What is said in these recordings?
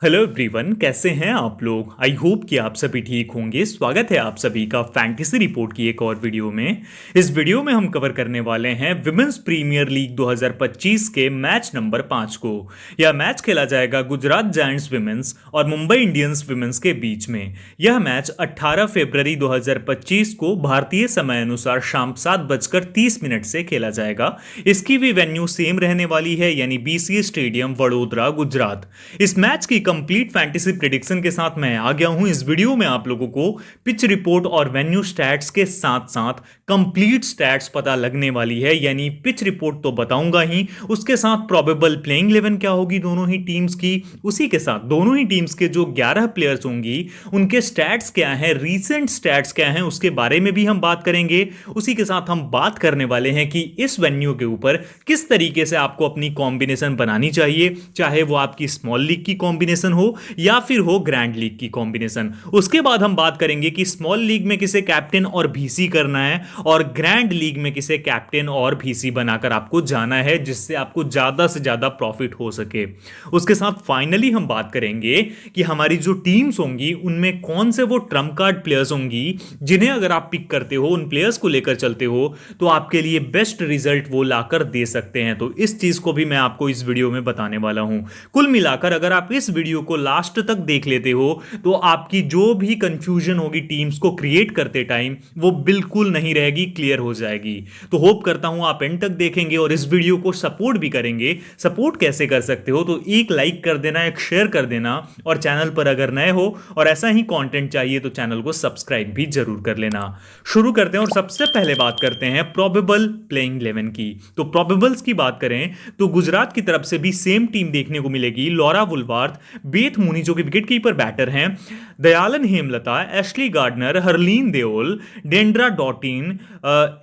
Hello everyone, कैसे हैं आप लोग। आई होप कि आप सभी ठीक होंगे। स्वागत है आप सभी का फैंटेसी रिपोर्ट की एक और वीडियो में। इस वीडियो में हम कवर करने वाले हैं विमेंस प्रीमियर लीग 2025 के मैच नंबर 5 को। यह मैच खेला जाएगा गुजरात जायंट्स विमेंस और मुंबई इंडियंस विमेंस के बीच में। यह मैच 18 फरवरी 2025 को भारतीय समय अनुसार शाम 7:30 से खेला जाएगा। इसकी भी वेन्यू सेम रहने वाली है, यानी बीसीए स्टेडियम वडोदरा गुजरात। इस मैच की कंप्लीट फैंटेसी प्रेडिक्शन के साथ मैं आ गया हूं। इस वीडियो में आप लोगों को पिच रिपोर्ट और वेन्यू स्टैट्स के साथ साथ कंप्लीट स्टैट्स पता लगने वाली है, यानी पिच रिपोर्ट तो बताऊंगा ही, उसके साथ प्रोबेबल प्लेइंग 11 क्या होगी दोनों ही टीम्स की, उसी के साथ दोनों ही टीम्स के जो 11 प्लेयर्स होंगी उनके स्टैट्स क्या हैं, रीसेंट स्टैट्स क्या हैं, उसके बारे में भी हम बात करेंगे। उसी के साथ हम बात करने वाले हैं कि इस वेन्यू के ऊपर किस तरीके से आपको अपनी कॉम्बिनेशन बनानी चाहिए, चाहे वो आपकी स्मॉल लीग की कॉम्बिनेशन हो या फिर हो ग्रैंड लीग की कॉम्बिनेशन। उसके बाद हम बात करेंगे कि स्मॉल लीग में किसे कैप्टन और भीसी करना है और ग्रैंड लीग में किसे कैप्टन और भीसी बनाकर आपको जाना है, जिससे आपको ज्यादा से ज्यादा प्रॉफिट हो सके। उसके साथ फाइनली हम बात करेंगे कि हमारी जो टीम्स होंगी उनमें कौन से वो ट्रम्प कार्ड प्लेयर्स होंगी जिन्हें अगर आप पिक करते हो, उन प्लेयर्स को लेकर चलते हो, तो आपके लिए बेस्ट रिजल्ट वो लाकर दे सकते हैं। तो इस चीज को भी मैं आपको इस वीडियो में बताने वाला हूं। कुल मिलाकर अगर आप इस वीडियो को लास्ट तक देख लेते हो तो आपकी जो भी कंफ्यूजन होगी टीम्स को क्रिएट करते टाइम वो बिल्कुल नहीं रहेगी, क्लियर हो जाएगी। तो होप करता हूं आप एंड तक देखेंगे और इस वीडियो को सपोर्ट भी करेंगे। सपोर्ट कैसे कर सकते हो, तो एक लाइक कर देना, एक शेयर कर देना, और चैनल पर अगर नए हो और ऐसा ही कंटेंट चाहिए तो चैनल को सब्सक्राइब भी जरूर कर लेना। शुरू करते हैं और सबसे पहले बात करते हैं प्रोबेबल प्लेइंग 11 की। तो प्रोबेबल्स की बात करें तो गुजरात की तरफ से भी सेम टीम देखने को मिलेगी। लॉरा वुलवार्थ, बेथ मुनी जो कि विकेट कीपर बैटर हैं, Dayalan Hemalatha, Ashleigh Gardner, Harleen Deol, Deandra Dottin,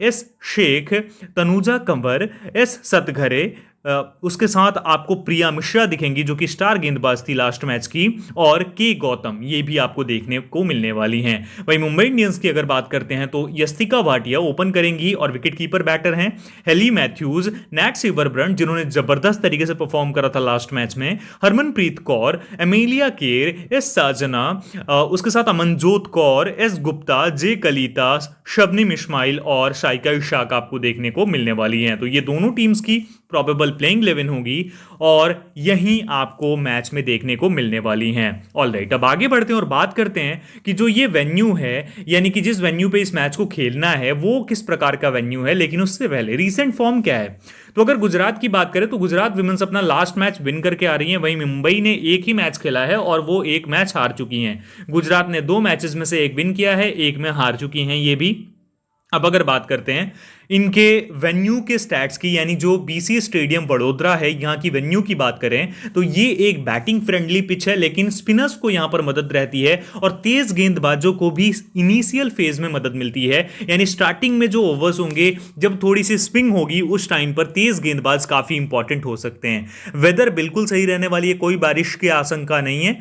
S Shaikh, Tanuja Kanwar, S Satghare, उसके साथ आपको प्रिया मिश्रा दिखेंगी जो कि स्टार गेंदबाज थी लास्ट मैच की, और के गौतम, ये भी आपको देखने को मिलने वाली हैं। वहीं मुंबई इंडियंस की अगर बात करते हैं तो यस्तिका भाटिया ओपन करेंगी और विकेट कीपर बैटर हैं, हेली मैथ्यूज, नैट सिवरब्रंट जिन्होंने जबरदस्त तरीके से परफॉर्म करा था लास्ट मैच में, Harmanpreet Kaur, Amelia Kerr, S साजना, उसके साथ अमनजोत कौर, एस गुप्ता, जे कलीता, शबनीम इस्माइल और शाइका इशाक आपको देखने को मिलने वाली हैं। तो ये दोनों टीम्स की प्रोबेबल प्लेइंग 11 होगी और यही आपको मैच में देखने को मिलने वाली हैं। ऑलराइट, अब आगे बढ़ते हैं और बात करते हैं कि जो ये वेन्यू है, यानी कि जिस वेन्यू पे इस मैच को खेलना है वो किस प्रकार का वेन्यू है। लेकिन उससे पहले रीसेंट फॉर्म क्या है। तो अगर गुजरात की बात करें तो गुजरात विमेंस अपना लास्ट मैच विन करके आ रही है। वहीं मुंबई ने एक ही मैच खेला है और वो एक मैच हार चुकी हैं। गुजरात ने 2 मैचेस में से एक विन किया है, एक में हार चुकी हैं ये भी। अब अगर बात करते हैं इनके वेन्यू के स्टैट्स की, यानी जो बीसीए स्टेडियम वडोदरा है यहाँ की वेन्यू की बात करें तो ये एक बैटिंग फ्रेंडली पिच है, लेकिन स्पिनर्स को यहाँ पर मदद रहती है और तेज गेंदबाजों को भी इनिशियल फेज में मदद मिलती है। यानी स्टार्टिंग में जो ओवर्स होंगे, जब थोड़ी सी स्विंग होगी, उस टाइम पर तेज गेंदबाज काफी इंपॉर्टेंट हो सकते हैं। वेदर बिल्कुल सही रहने वाली है, कोई बारिश की आशंका नहीं है,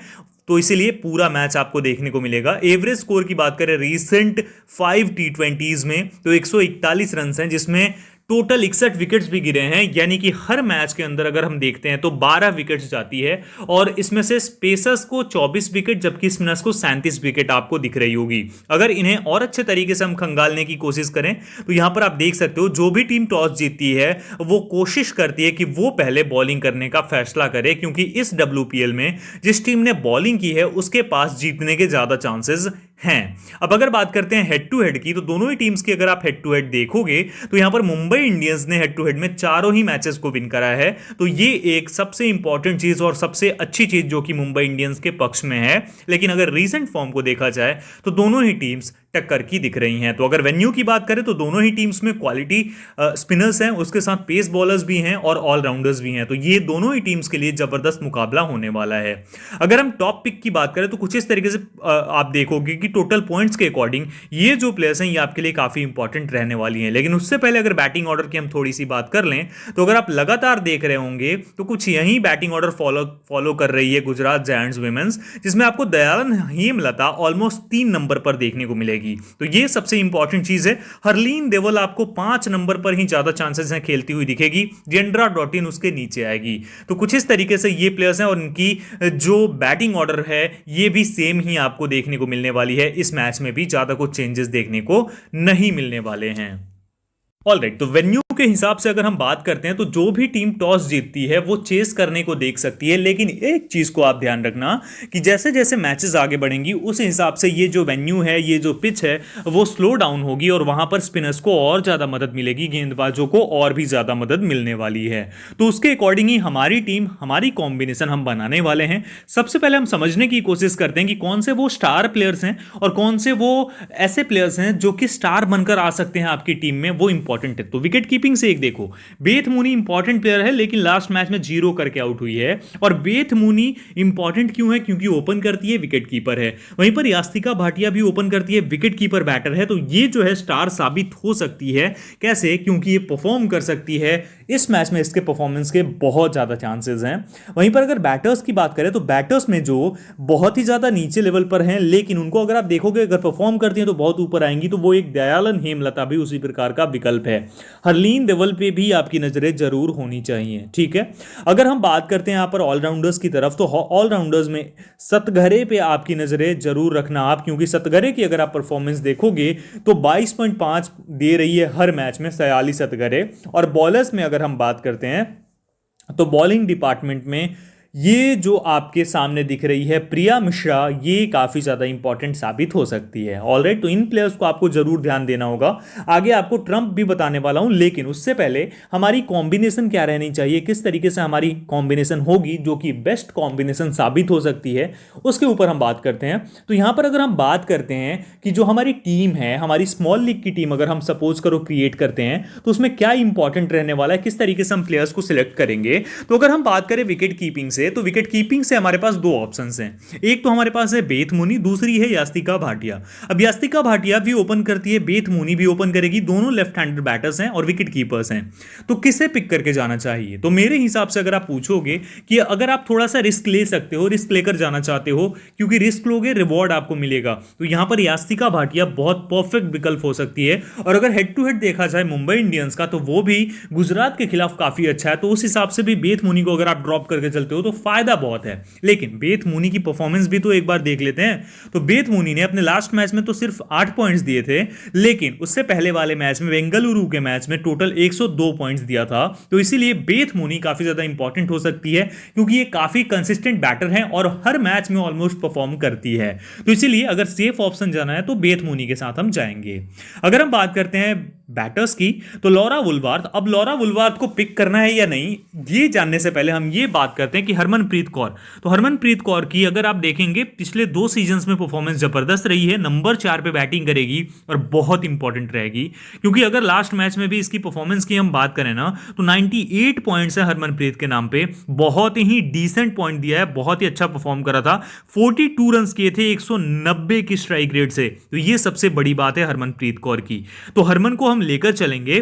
तो इसीलिए पूरा मैच आपको देखने को मिलेगा। एवरेज स्कोर की बात करें रीसेंट 5 टी20s में तो 141 रन हैं, जिसमें टोटल 61 विकेट्स भी गिरे हैं। यानी कि हर मैच के अंदर अगर हम देखते हैं तो 12 विकेट्स जाती है और इसमें से स्पेसर्स को 24 विकेट जबकि स्पिनर्स को 37 विकेट आपको दिख रही होगी। अगर इन्हें और अच्छे तरीके से हम खंगालने की कोशिश करें तो यहां पर आप देख सकते हो जो भी टीम टॉस जीतती है वो कोशिश करती है कि वो पहले बॉलिंग करने का फैसला करे, क्योंकि इस WPL में जिस टीम ने बॉलिंग की है उसके पास जीतने के ज्यादा चांसेस हैं। अब अगर बात करते हैं हेड टू हेड की, तो दोनों ही टीम्स की अगर आप हेड टू हेड देखोगे तो यहां पर मुंबई इंडियंस ने हेड टू हेड में चारों ही मैचेस को विन करा है। तो ये एक सबसे इंपॉर्टेंट चीज और सबसे अच्छी चीज जो कि मुंबई इंडियंस के पक्ष में है। लेकिन अगर रीसेंट फॉर्म को देखा जाए तो दोनों ही टीम्स टक्कर की दिख रही हैं। तो अगर वेन्यू की बात करें तो दोनों ही टीम्स में क्वालिटी स्पिनर्स हैं, उसके साथ पेस बॉलर्स भी हैं और ऑलराउंडर्स भी हैं। तो ये दोनों ही टीम्स के लिए जबरदस्त मुकाबला होने वाला है। अगर हम टॉप पिक की बात करें तो कुछ इस तरीके से आप देखोगे कि टोटल पॉइंट्स के अकॉर्डिंग ये जो प्लेयर्स हैं ये आपके लिए काफी इंपॉर्टेंट रहने वाली हैं। लेकिन उससे पहले अगर बैटिंग ऑर्डर की हम थोड़ी सी बात कर लें तो अगर आप लगातार देख रहे होंगे तो कुछ यही बैटिंग ऑर्डर फॉलो कर रही है गुजरात जायंट्स विमेंस, जिसमें आपको दयालन हेमलता ऑलमोस्ट 3 नंबर पर देखने को मिलेगी। करेगी। तो ये सबसे इंपॉर्टेंट चीज है। हरलीन देवल आपको 5 नंबर पर ही ज्यादा चांसेस हैं खेलती हुई दिखेगी, जेंड्रा डॉटिन उसके नीचे आएगी। तो कुछ इस तरीके से ये प्लेयर्स हैं और इनकी जो बैटिंग ऑर्डर है ये भी सेम ही आपको देखने को मिलने वाली है। इस मैच में भी ज्यादा कुछ चेंजेस देखने को नहीं मिलने वाले हैं। ऑलराइट, तो वेन्यू के हिसाब से अगर हम बात करते हैं तो जो भी टीम टॉस जीतती है वो चेस करने को देख सकती है, लेकिन एक चीज को आप ध्यान रखना कि जैसे जैसे मैचेस आगे बढ़ेंगी उस हिसाब से ये जो वेन्यू है, ये जो पिच है वो स्लो डाउन होगी और वहां पर स्पिनर्स को और ज्यादा मदद मिलेगी, गेंदबाजों को और भी ज्यादा मदद मिलने वाली है। तो उसके अकॉर्डिंग ही हमारी टीम, हमारी कॉम्बिनेशन हम बनाने वाले हैं। सबसे पहले हम समझने की कोशिश करते हैं कि कौन से वो स्टार प्लेयर्स हैं और कौन से वो ऐसे प्लेयर्स हैं जो कि स्टार बनकर आ सकते हैं आपकी टीम में, वो इंपॉर्टेंट है। तो विकेट कीपिंग से एक देखो, बेथ मूनी इंपॉर्टेंट प्लेयर है लेकिन लास्ट मैच में 0 करके आउट हुई है। और बेथ मूनी इंपॉर्टेंट क्यों है? क्योंकि ओपन करती है, विकेट कीपर है। वहीं पर यास्तिका भाटिया भी ओपन करती है, विकेट कीपर बैटर है। तो ये जो है स्टार साबित हो सकती है। कैसे? क्योंकि ये परफॉर्म कर सकती है। इस मैच में इसके परफॉर्मेंस के बहुत ज्यादा चांसेस हैं। वहीं पर अगर बैटर्स की बात करें तो बैटर्स में जो बहुत ही ज्यादा नीचे लेवल पर हैं लेकिन उनको अगर आप देखोगे अगर परफॉर्म करती हैं तो बहुत ऊपर आएंगी, तो वो एक दयालन हेमलता भी उसी प्रकार का विकल्प है। हरलीन देवल पे भी आपकी नजरें जरूर होनी चाहिए। ठीक है, अगर हम बात करते हैं यहां पर ऑलराउंडर्स की तरफ, तो ऑलराउंडर्स में सतघरे पे आपकी नजरें जरूर रखना आप, क्योंकि सतघरे की अगर आप परफॉर्मेंस देखोगे तो 22.5 दे रही है हर मैच में 46 सतघरे। और बॉलर्स में अगर हम बात करते हैं तो बॉलिंग डिपार्टमेंट में ये जो आपके सामने दिख रही है प्रिया मिश्रा, ये काफी ज्यादा इंपॉर्टेंट साबित हो सकती है। ऑलराइट, तो इन प्लेयर्स को आपको जरूर ध्यान देना होगा। आगे आपको ट्रम्प भी बताने वाला हूं, लेकिन उससे पहले हमारी कॉम्बिनेशन क्या रहनी चाहिए, किस तरीके से हमारी कॉम्बिनेशन होगी जो कि बेस्ट कॉम्बिनेशन साबित हो सकती है, उसके ऊपर हम बात करते हैं। तो यहां पर अगर हम बात करते हैं कि जो हमारी टीम है, हमारी स्मॉल लीग की टीम अगर हम सपोज करो क्रिएट करते हैं तो उसमें क्या इंपॉर्टेंट रहने वाला है, किस तरीके से हम प्लेयर्स को सिलेक्ट करेंगे। तो अगर हम बात करें विकेट कीपिंग से, तो विकेट कीपिंग से हमारे पास दो ऑप्शंस हैं। एक तो हमारे पास है बेथ मूनी, दूसरी है यास्तिका भाटिया। अब यास्तिका भाटिया भी ओपन करती है, बेथ मूनी भी ओपन करेगी, दोनों लेफ्ट हैंडेड बैटर्स हैं और विकेट कीपर्स हैं। तो किसे पिक करके जाना चाहिए? तो मेरे हिसाब से अगर आप पूछोगे कि अगर आप थोड़ा सा रिस्क ले सकते हो, रिस्क लेकर जाना चाहते हो, क्योंकि रिस्क लोगे रिवॉर्ड आपको मिलेगा, तो यहां पर यास्तिका भाटिया बहुत परफेक्ट विकल्प हो सकती है। और अगर हेड टू हेड देखा जाए मुंबई इंडियंस का, तो वो भी गुजरात के खिलाफ काफी अच्छा है। तो उस हिसाब से भी बेथ मूनी को अगर आप ड्रॉप करके चलते हो तो फायदा बहुत है। लेकिन बेथ मूनी की परफॉर्मेंस भी तो एक बार देख लेते हैं। तो बेथ मूनी ने अपने लास्ट मैच में तो सिर्फ 8 पॉइंट्स दिए थे, लेकिन उससे पहले वाले मैच में, बेंगलुरु के मैच में, टोटल 102 पॉइंट्स दिया था। तो इसीलिए बेथ मूनी काफी ज्यादा इंपॉर्टेंट हो सकती है, क्योंकि ये काफी कंसिस्टेंट बैटर है और हर मैच में ऑलमोस्ट परफॉर्म करती है। तो इसीलिए अगर सेफ ऑप्शन जाना है तो बेथ मूनी के साथ हम जाएंगे। अगर हम बात करते हैं बैटर्स की, तो लॉरा वुलवार्थ। अब लॉरा वुलवार्थ को पिक करना है या नहीं, ये जानने से पहले हम ये बात करते हैं कि हरमनप्रीत कौर। तो हरमनप्रीत कौर की अगर आप देखेंगे पिछले 2 सीजन्स में परफॉर्मेंस जबरदस्त रही है। नंबर 4 पे बैटिंग करेगी और बहुत इंपॉर्टेंट रहेगी, क्योंकि अगर लास्ट मैच में भी इसकी परफॉर्मेंस की हम बात करें ना, तो 98 पॉइंट्स है हरमनप्रीत के नाम पे। बहुत ही डिसेंट पॉइंट दिया है, बहुत ही अच्छा परफॉर्म करा था। 42 रन किए थे 190 की स्ट्राइक रेट से। तो ये सबसे बड़ी बात है हरमनप्रीत कौर की। तो हरमन को हम लेकर चलेंगे।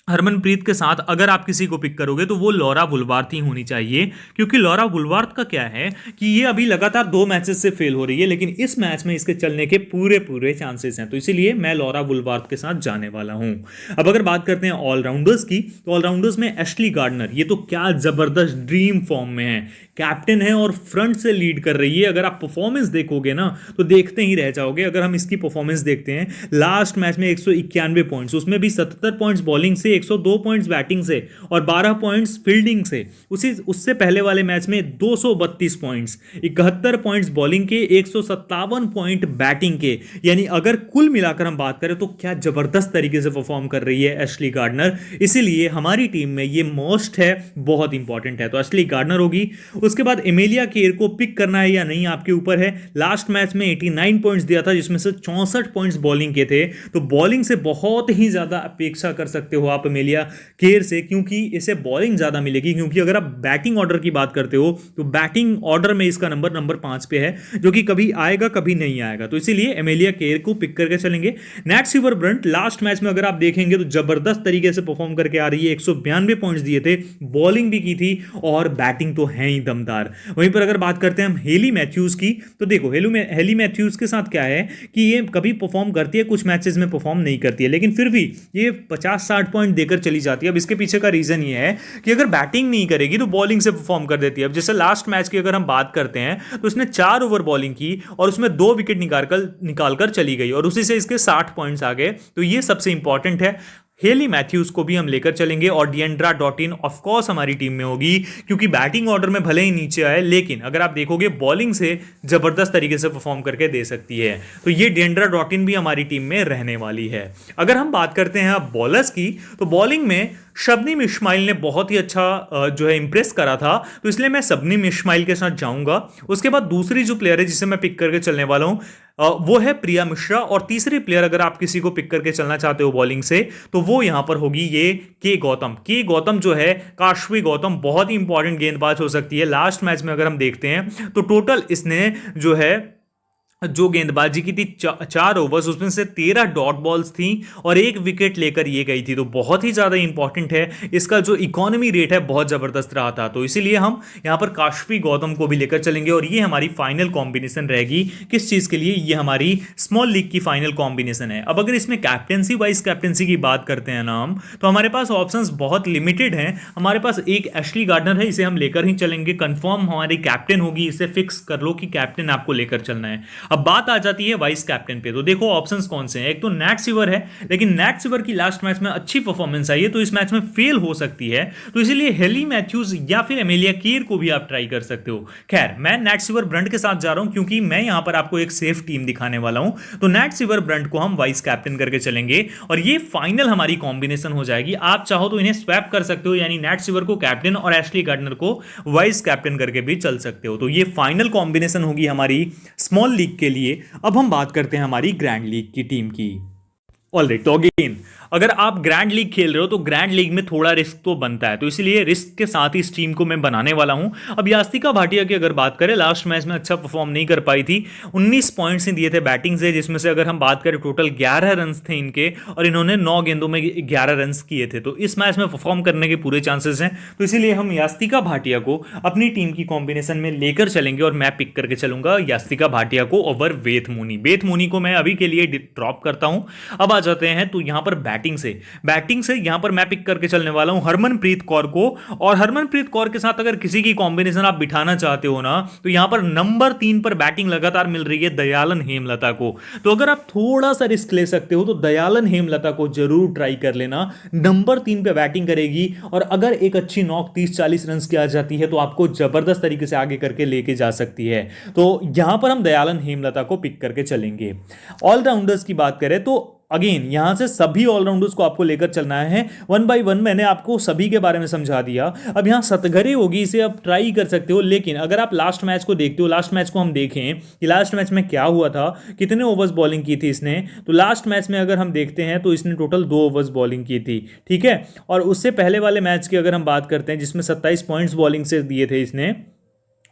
हरमनप्रीत के साथ अगर आप किसी को पिक करोगे तो वो लॉरा वुलवार्थ ही होनी चाहिए, क्योंकि लॉरा वुलवार्थ का क्या है कि ये अभी लगातार 2 मैचेस से फेल हो रही है, लेकिन इस मैच में इसके चलने के पूरे पूरे चांसेस हैं। तो इसीलिए मैं लॉरा वुलवार्थ के साथ जाने वाला हूं। अब अगर बात करते हैं ऑलराउंडर्स की, तो ऑलराउंडर्स में एशली गार्डनर, ये तो क्या जबरदस्त ड्रीम फॉर्म में है, कैप्टन है और फ्रंट से लीड कर रही है। अगर आप परफॉर्मेंस देखोगे ना तो देखते ही रह जाओगे। अगर हम इसकी परफॉर्मेंस देखते हैं, लास्ट मैच में 191 पॉइंट्स, उसमें भी 77 पॉइंट्स बॉलिंग से, 102 पॉइंट्स बैटिंग से और 12 पॉइंट्स फील्डिंग से। उससे पहले वाले मैच में 232 पॉइंट्स, 71 पॉइंट्स बॉलिंग के, 157 पॉइंट बैटिंग के। यानी अगर कुल मिलाकर हम बात करें तो क्या जबरदस्त तरीके से परफॉर्म कर रही है एशली गार्डनर। इसीलिए हमारी टीम में ये मोस्ट है, बहुत इंपॉर्टेंट है। तो एशली गार्डनर होगी। उसके बाद एमेलिया केर को पिक करना है या नहीं आपके ऊपर है। लास्ट मैच में 89 पॉइंट्स दिया था, जिसमें से 64 पॉइंट्स बॉलिंग के थे। तो बॉलिंग से बहुत ही ज्यादा अपेक्षा कर सकते हो आप एमेलिया केर से, क्योंकि इसे बॉलिंग ज्यादा मिलेगी। क्योंकि अगर आप बैटिंग ऑर्डर की बात करते हो तो बैटिंग ऑर्डर में इसका नंबर 5 पे है, जो कि कभी आएगा कभी नहीं आएगा। तो इसीलिए एमेलिया केर को पिक करके चलेंगे। नैट सिवरब्रंट लास्ट मैच में अगर आप देखेंगे तो जबरदस्त तरीके से परफॉर्म करके आ रही है। 192 पॉइंट्स दिए थे, बॉलिंग भी की थी और बैटिंग तो है ही दमदार। वहीं पर अगर बात करते हैं हम हेली मैथ्यूज़ की, तो देखो हेली मैथ्यूज़ के साथ क्या है कि ये कभी परफॉर्म करती है, कुछ मैचेस में परफॉर्म नहीं करती है, लेकिन फिर भी ये 50-60 पॉइंट देकर चली जाती है। अब इसके पीछे का रीज़न ये है कि अगर बैटिंग नहीं करेगी तो बॉलिंग से परफॉर्म कर देती है। अब जैसे लास्ट मैच की अगर हम बात करते हैं तो इसने 4 ओवर बॉलिंग की और उसमें 2 विकेट निकालकर चली गई और उसी से इसके 60 पॉइंट्स आ गए। तो ये सबसे इंपॉर्टेंट है। हेली मैथ्यूज को भी हम लेकर चलेंगे और डिएंड्रा डॉटिन ऑफ कोर्स हमारी टीम में होगी, क्योंकि बैटिंग ऑर्डर में भले ही नीचे आए लेकिन अगर आप देखोगे बॉलिंग से जबरदस्त तरीके से परफॉर्म करके दे सकती है। तो ये डिएंड्रा डॉटिन भी हमारी टीम में रहने वाली है। अगर हम बात करते हैं अब बॉलर्स की, तो बॉलिंग में शबनीम इस्माइल ने बहुत ही अच्छा जो है इंप्रेस करा था, तो इसलिए मैं शबनीम इस्माइल के साथ जाऊंगा। उसके बाद दूसरी जो प्लेयर है जिसे मैं पिक करके चलने वाला हूं वो है प्रिया मिश्रा। और तीसरी प्लेयर अगर आप किसी को पिक करके चलना चाहते हो बॉलिंग से, तो वो यहां पर होगी ये के गौतम जो है, काशवी गौतम बहुत ही इंपॉर्टेंट गेंदबाज हो सकती है। लास्ट मैच में अगर हम देखते हैं तो टोटल इसने जो है जो गेंदबाजी की थी 4 ओवर्स, उसमें से 13 डॉट बॉल्स थी और 1 विकेट लेकर ये गई थी। तो बहुत ही ज़्यादा इंपॉर्टेंट है। इसका जो इकोनॉमी रेट है बहुत ज़बरदस्त रहा था, तो इसीलिए हम यहाँ पर काशवी गौतम को भी लेकर चलेंगे और ये हमारी फाइनल कॉम्बिनेशन रहेगी। किस चीज़ के लिए? ये हमारी स्मॉल लीग की फाइनल कॉम्बिनेशन है। अब अगर इसमें कैप्टेंसी वाइस कैप्टेंसी की बात करते हैं ना हम, तो हमारे पास ऑप्शंस बहुत लिमिटेड हैं। हमारे पास एक एशली गार्डनर है, इसे हम लेकर ही चलेंगे। कंफर्म हमारी कैप्टन होगी, इसे फिक्स कर लो कि कैप्टन आपको लेकर चलना है। अब बात आ जाती है वाइस कैप्टन पे, तो देखो ऑप्शंस कौन से हैं। एक तो नैट सिवर है, लेकिन नैट सिवर की लास्ट मैच में अच्छी परफॉर्मेंस आई है तो इस मैच में फेल हो सकती है, तो इसीलिए हेली मैथ्यूज या फिर एमेलिया कीर को भी आप ट्राई कर सकते हो। खैर, मैं नैट सिवर ब्रंट के साथ जा रहा हूं क्योंकि मैं यहां पर आपको एक सेफ टीम दिखाने वाला हूं। तो नैट सिवर ब्रंट को हम वाइस कैप्टन करके चलेंगे और ये फाइनल हमारी कॉम्बिनेशन हो जाएगी। आप चाहो तो इन्हें स्वैप कर सकते हो, यानी नैट सिवर को कैप्टन और एशली गार्डनर को वाइस कैप्टन करके भी चल सकते हो। तो ये फाइनल कॉम्बिनेशन होगी हमारी स्मॉल लीग के लिए। अब हम बात करते हैं हमारी ग्रैंड लीग की टीम की। ऑलराइट, तो अगेन अगर आप ग्रैंड लीग खेल रहे हो तो ग्रैंड लीग में थोड़ा रिस्क तो बनता है, तो इसलिए रिस्क के साथ ही इस टीम को मैं बनाने वाला हूं। अब यास्तिका भाटिया की अगर बात करें, लास्ट मैच में अच्छा परफॉर्म नहीं कर पाई थी, 19 पॉइंट्स ही दिए थे बैटिंग से, जिसमें से अगर हम बात करें टोटल 11 रन थे इनके और इन्होंने 9 गेंदों में 11 रन किए थे। तो इस मैच में परफॉर्म करने के पूरे चांसेस हैं, तो इसीलिए हम यास्तिका भाटिया को अपनी टीम की कॉम्बिनेशन में लेकर चलेंगे और मैं पिक करके चलूंगा यास्तिका भाटिया को ओवर वेथ मूनी को मैं अभी के लिए ड्रॉप करता हूं। अब आ जाते हैं तो यहां पर बैटिंग से यहां पर मैं पिक करके चलने वाला हूं हरमनप्रीत कौर को। और हरमनप्रीत कौर के साथ अगर किसी की कॉम्बिनेशन आप बिठाना चाहते हो ना, तो यहां पर नंबर 3 पर बैटिंग लगातार मिल रही है दयालन हेमलता को। तो अगर आप थोड़ा सा रिस्क ले सकते हो तो दयालन हेमलता को जरूर ट्राई कर लेना। नंबर 3 पे बैटिंग करेगी और अगर एक अच्छी नॉक 30-40 रन की आ जाती है तो आपको जबरदस्त तरीके से आगे करके लेके जा सकती है। तो यहां पर हम दयालन हेमलता को पिक करके चलेंगे। ऑलराउंडर्स की बात करें तो अगेन यहां से सभी ऑलराउंडर्स को आपको लेकर चलना है। 1 बाय 1 मैंने आपको सभी के बारे में समझा दिया। अब यहां सतघरे होगी, इसे आप ट्राई कर सकते हो, लेकिन अगर आप लास्ट मैच को देखते हो, लास्ट मैच को हम देखें कि लास्ट मैच में क्या हुआ था, कितने ओवर्स बॉलिंग की थी इसने, तो लास्ट मैच में अगर हम देखते हैं तो इसने टोटल 2 ओवर्स बॉलिंग की थी, ठीक है। और उससे पहले वाले मैच की अगर हम बात करते हैं जिसमें 27 पॉइंट्स बॉलिंग से दिए थे इसने,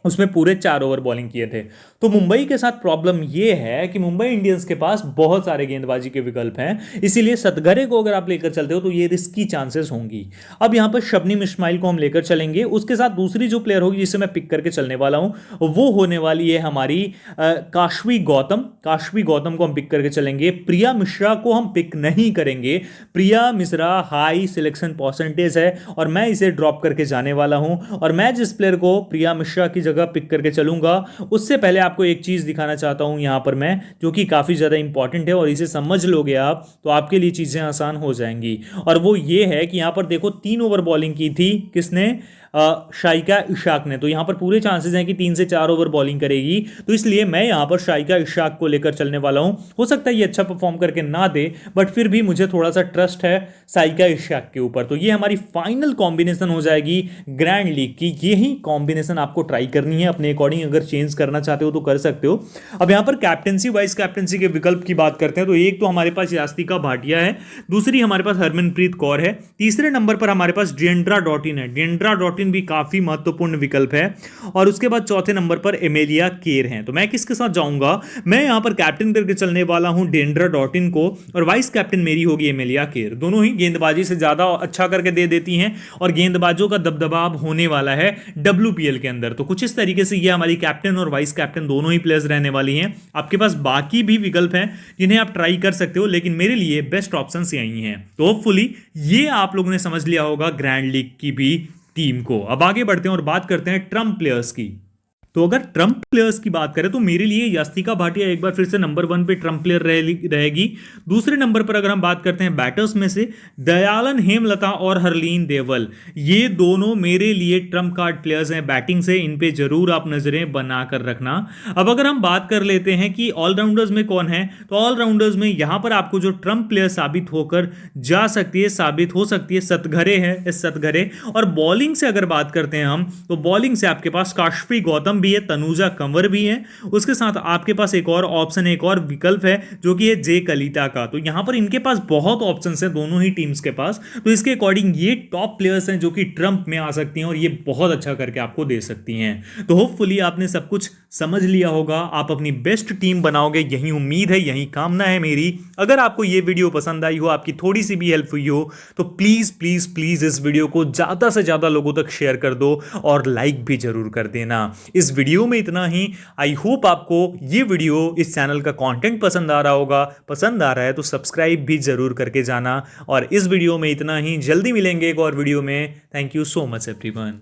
उसमें पूरे 4 ओवर बॉलिंग किए थे। तो मुंबई के साथ प्रॉब्लम यह है कि मुंबई इंडियंस के पास बहुत सारे गेंदबाजी के विकल्प हैं, इसीलिए सतघरे को अगर आप लेकर चलते हो तो ये रिस्की चांसेस होंगी। अब यहां पर शबनीम इस्माइल को हम लेकर चलेंगे। उसके साथ दूसरी जो प्लेयर होगी जिसे मैं पिक करके चलने वाला हूं वो होने वाली है हमारी काशवी गौतम को हम पिक करके चलेंगे। प्रिया मिश्रा को हम पिक नहीं करेंगे। Priya Mishra high selection percentage है और मैं इसे ड्रॉप करके जाने वाला हूं। और मैं जिस प्लेयर को प्रिया मिश्रा की पिक करके चलूंगा, उससे पहले आपको एक चीज दिखाना चाहता हूं यहां पर मैं, जो कि काफी ज्यादा इंपॉर्टेंट है और इसे समझ लोगे आप तो आपके लिए चीजें आसान हो जाएंगी। और वो ये है कि यहां पर देखो 3 ओवर बॉलिंग की थी किसने, शाइका इशाक ने। तो यहां पर पूरे चांसेस हैं कि 3 से 4 ओवर बॉलिंग करेगी, तो इसलिए मैं यहां पर शाइका इशाक को लेकर चलने वाला हूं। हो सकता है ये अच्छा परफॉर्म करके ना दे, बट फिर भी मुझे थोड़ा सा ट्रस्ट है शाइका इशाक के ऊपर। तो ये हमारी फाइनल कॉम्बिनेशन हो जाएगी ग्रैंड लीग की। यही कॉम्बिनेशन आपको ट्राई करनी है अपने अकॉर्डिंग, अगर चेंज करना चाहते हो तो कर सकते हो। अब यहां पर कैप्टेंसी वाइस कैप्टेंसी के विकल्प की बात करते हैं तो एक तो हमारे पास यास्तिका भाटिया है, दूसरी हमारे पास हरमनप्रीत कौर है, तीसरे नंबर पर हमारे पास डिएंड्रा डॉटिन है। डिएंड्रा डॉटिन डॉटिन भी काफ़ी महत्वपूर्ण विकल्प है। और उसके बाद चौथे नंबर पर एमेलिया केर हैं। तो मैं किसके साथ जाऊंगा, मैं यहां पर कैप्टन करके चलने वाला हूं डेंड्रा डॉटिन को, और वाइस कैप्टन मेरी होगी एमेलिया केर। दोनों ही गेंदबाजी से ज़्यादा अच्छा करके दे देती हैं और गेंदबाजों का दबदबा अब होने वाला है WPL के अंदर। तो कुछ इस तरीके से ये हमारी कैप्टन और वाइस कैप्टन दोनों ही प्लेयर्स रहने वाली हैं। आपके पास बाकी भी विकल्प हैं जिन्हें आप ट्राई कर सकते हो, लेकिन मेरे लिए बेस्ट ऑप्शंस यही हैं। तो होपफुली ये आप लोगों ने समझ लिया होगा ग्रैंड लीग की भी टीम को। अब आगे बढ़ते हैं और बात करते हैं ट्रम्प प्लेयर्स की। तो अगर ट्रम्प प्लेयर्स की बात करें तो मेरे लिए यास्तिका भाटिया एक बार फिर से नंबर 1 पे ट्रम्प प्लेयर रहेगी। दूसरे नंबर पर अगर हम बात करते हैं बैटर्स में से, दयालन हेमलता और हरलीन देवल, ये दोनों मेरे लिए ट्रम्प कार्ड प्लेयर्स हैं बैटिंग से। इन पे जरूर आप नजरें बनाकर रखना। अब अगर हम बात कर लेते हैं कि ऑलराउंडर्स में कौन है, तो ऑलराउंडर्स में यहां पर आपको जो ट्रम्प प्लेयर साबित होकर जा सकती है, साबित हो सकती है, सतघरे है, इस सतघरे। और बॉलिंग से अगर बात करते हैं हम, तो बॉलिंग से आपके पास काशफी गौतम भी है, तनुजा कंवर भी है। उसके साथ आपके पास एक और ऑप्शन, एक और विकल्प है जो कि है जे कलिता का। तो यहां पर इनके पास बहुत ऑप्शंस हैं दोनों ही टीम्स के पास। तो इसके अकॉर्डिंग ये टॉप प्लेयर्स हैं जो कि ट्रम्प में आ सकती हैं और ये बहुत अच्छा करके आपको दे सकती हैं। तो होपफुली आपने सब कुछ समझ लिया होगा, आप अपनी बेस्ट टीम बनाओगे, यही उम्मीद है, यही कामना है मेरी। अगर आपको ये वीडियो पसंद आई हो, आपकी थोड़ी सी भी हेल्प हुई हो, तो प्लीज प्लीज प्लीज इस वीडियो को ज्यादा से ज्यादा लोगों तक शेयर कर दो और लाइक भी जरूर कर देना। इस वीडियो में इतना ही। आई होप आपको ये वीडियो, इस चैनल का कंटेंट पसंद आ रहा होगा। पसंद आ रहा है तो सब्सक्राइब भी जरूर करके जाना। और इस वीडियो में इतना ही, जल्दी मिलेंगे एक और वीडियो में। Thank you so much everyone.